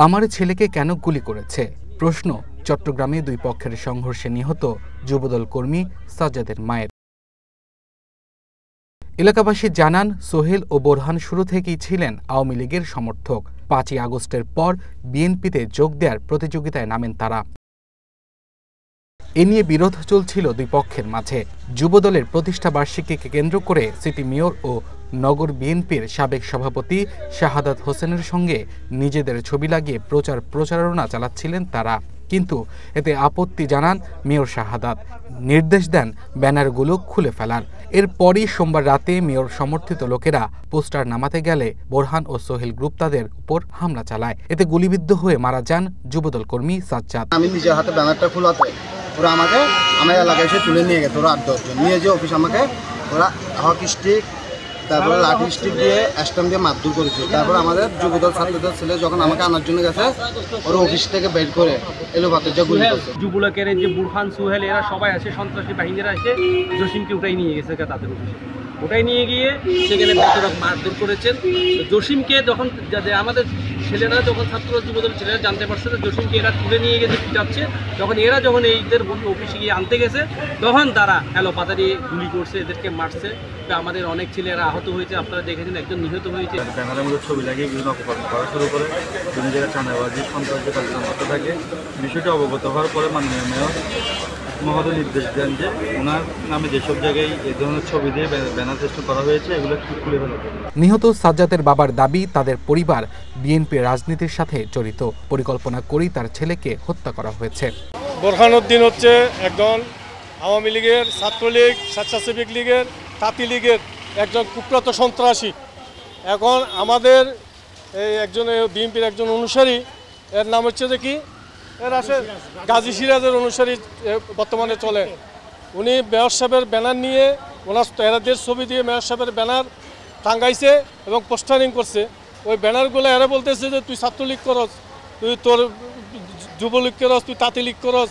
আমার ছেলেকে কেন গুলি করেছে? প্রশ্ন চট্টগ্রামে দুই পক্ষের সংঘর্ষে নিহত যুবদল কর্মী সাজ্জাদের মায়ের। এলাকাবাসী জানান, সোহেল ও বোরহান শুরু থেকেই ছিলেন আওয়ামী লীগের সমর্থক। ৫ই আগস্টের পর বিএনপিতে যোগ দেওয়ার প্রতিযোগিতায় নামেন তারা। এ নিয়ে বিরোধ চলছিল দুই পক্ষের মাঝে। যুবদলের প্রতিষ্ঠা বার্ষিকীকে কেন্দ্র করে সিটি মেয়র ও নগর বিএনপির সাবেক সভাপতি শাহাদাত হোসেনের সঙ্গে নিজেদের ছবি লাগিয়ে প্রচারণা চালাচ্ছিলেন তারা। কিন্তু এতে আপত্তি জানান মেয়র শাহাদাত, নির্দেশ দেন ব্যানারগুলো খুলে ফেলার। এরপরই সোমবার রাতে মেয়র সমর্থিত লোকেরা পোস্টার নামাতে গেলে বোরহান ও সোহেল গ্রুপ তাদের উপর হামলা চালায়। এতে গুলিবিদ্ধ হয়ে মারা যান যুবদল কর্মী সাজ্জাদ। আমি নিজের হাতে ব্যানারটা খোলাতে ওরা আমাকে আমার এলাকায় এসে তুলে নিয়ে গেছে। ওরা ৮-১০ জন নিয়ে যে অফিস আমাকে ওরা হকি স্টিক, তারপরে লাঠি স্টিক দিয়ে স্ট্যাম্প দিয়ে মারধর করেছে। তারপর আমাদের যুবদল ছাত্রদল ছেলে যখন আমাকে আনার জন্য গেছে, ওরা অফিস থেকে বের করে এলো ভাতের যা গুলি করছে। যুবলীগের যে বোরহান, সোহেল এরা সবাই আছে, সন্ত্রাসী বাহিনীরা এসে জসিমকে উঠাই নিয়ে গেছে তাদের অফিসে। ওটাই নিয়ে গিয়ে সেখানে বেতরক মারধর করেছেন। জসিমকে যখন আমাদের ছেলেরা যখন ছাত্র যুবদল ছেলেরা জানতে পারছে যে জসিমকে এরা তুলে নিয়ে গেছে পিটাচ্ছে, যখন এইদের অফিসে গিয়ে আনতে গেছে, তখন তারা এলোপাতা দিয়ে গুলি করছে, এদেরকে মারছে। আমাদের অনেক ছেলেরা আহত হয়েছে, আপনারা দেখেছেন, একজন নিহত হয়েছে। ব্যানারের মধ্যে ছবি লাগিয়ে বিভিন্ন অপকর্ম করা শুরু করে, বিভিন্ন জায়গায় চাঁদাবাজি, সন্ত্রাসী কার্যক্রম করতে থাকে। বিষয়টি অবগত হওয়ার পরে মাননীয় মেয়র মহোদয় নির্দেশ দেন যে ওনার নামে যেসব জায়গায় এই ধরনের ছবি দিয়ে ব্যানার চেষ্টা করা হয়েছে এগুলো খুলে ফেলা। নিহত সাজ্জাদের বাবার দাবি, তাদের পরিবার বিএনপি রাজনীতির সাথে জড়িত। পরিকল্পনা করেই তার ছেলেকে হত্যা করা হয়েছে। বোরহান উদ্দিন হচ্ছে একজন আওয়ামী লীগের, ছাত্রলীগ, স্বেচ্ছাসেবক লীগের, তাঁতি লীগের একজন কুখ্যাত সন্ত্রাসী। এখন আমাদের এই একজন বিএনপির একজন অনুসারী, এর নাম হচ্ছে যে কি, এর আসে গাজী সিরাজের অনুসারী বর্তমানে চলে। উনি মেয়র সাহেবের ব্যানার নিয়ে ওনার এরাদের ছবি দিয়ে মেয়র সাহেবের ব্যানার টাঙ্গাইছে এবং পোস্টারিং করছে। ওই ব্যানারগুলো এরা বলতেছে যে তুই ছাত্রলীগ করস, তুই তোর যুবলীগ করস, তুই তাঁতি লীগ করস,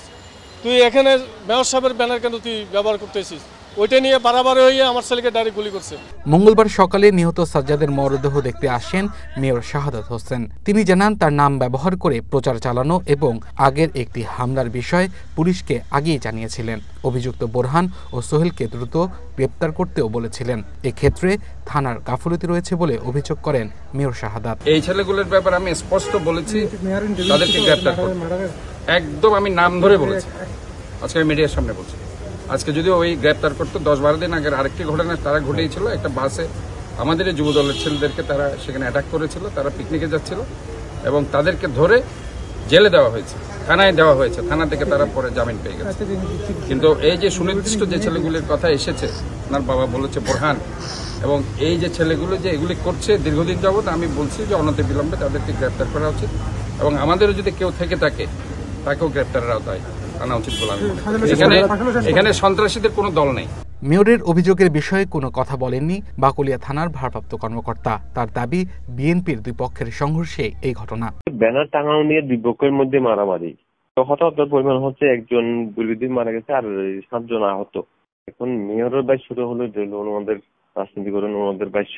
তুই এখানে মেয়র সাহেবের ব্যানার কেন তুই ব্যবহার করতেছিস। ওইটা নিয়ে বাড়াবাড়ি হয়ে আমার ছেলেকে ডাইরেক্ট গুলি করছে। মঙ্গলবার সকালে নিহত সাজ্জাদের মরদেহ দেখতে আসেন মেয়র শাহাদাত হোসেন। তিনি জানান, তার নাম ব্যবহার করে প্রচার চালানো এবং আগের একটি হামলার বিষয়ে পুলিশকে আগেই জানিয়েছিলেন। অভিযুক্ত বোরহান ও সোহেলকে দ্রুত গ্রেপ্তার করতেও বলেছিলেন। এক্ষেত্রে থানার গাফিলতি রয়েছে বলে অভিযোগ করেন মেয়র শাহাদাত। এই ছেলেগুলোর ব্যাপারে আমি স্পষ্ট বলেছি তাদেরকে গ্রেপ্তার করতে, একদম আমি নাম ধরে বলেছি, আজকে মিডিয়ার সামনে বলছি। আজকে যদি ওই গ্রেপ্তার করতো, 10-12 দিন আগের আরেকটি ঘটনা তারা ঘটেছিল। একটা বাসে আমাদের যুব দলের ছেলেদেরকে তারা সেখানে অ্যাটাক করেছিল, তারা পিকনিকে যাচ্ছিল এবং তাদেরকে ধরে জেলে দেওয়া হয়েছে, থানায় দেওয়া হয়েছে। থানা থেকে তারা পরে জামিন পেয়ে গেছে। কিন্তু এই যে সুনির্দিষ্ট যে ছেলেগুলির কথা এসেছে, ওনার বাবা বলেছে বোরহান, এবং এই যে ছেলেগুলো যে এগুলি করছে দীর্ঘদিন যাবৎ, আমি বলছি যে অনতিবিলম্বে তাদেরকে গ্রেপ্তার করা উচিত এবং আমাদেরও যদি কেউ থেকে থাকে তাকেও গ্রেপ্তারের আওতায় আনা উচিত বলে আমি মনে করি। এখানে সন্ত্রাসীদের কোনো দল নেই। মেয়রের অভিযোগের বিষয়ে কোনো কথা বলেননি বাকলিয়া থানার ভারপ্রাপ্ত কর্মকর্তা। তার দাবি, বিএনপির দুই পক্ষের সংঘর্ষে এই ঘটনা। ব্যানার টাঙানো নিয়ে দুই পক্ষের মধ্যে মারামারি, হতাহতের পরিমাণ হচ্ছে একজন গুলিবিদ্ধ মারা গেছে আর 7 জন আহত। এখন মেয়রের বাইশ হলো ওনাদের রাজনীতি করেন, ওনাদের বাইশ,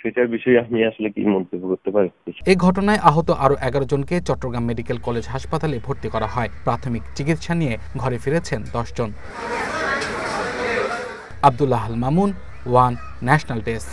সেটার বিষয়ে আমি আসলে কি মন্তব্য করতে পারি। এই ঘটনায় আহত আরো 11 জনকে চট্টগ্রাম মেডিকেল কলেজ হাসপাতালে ভর্তি করা হয়। প্রাথমিক চিকিৎসা নিয়ে ঘরে ফিরেছেন 10 জন। Abdullah Al Mamun, one national desk.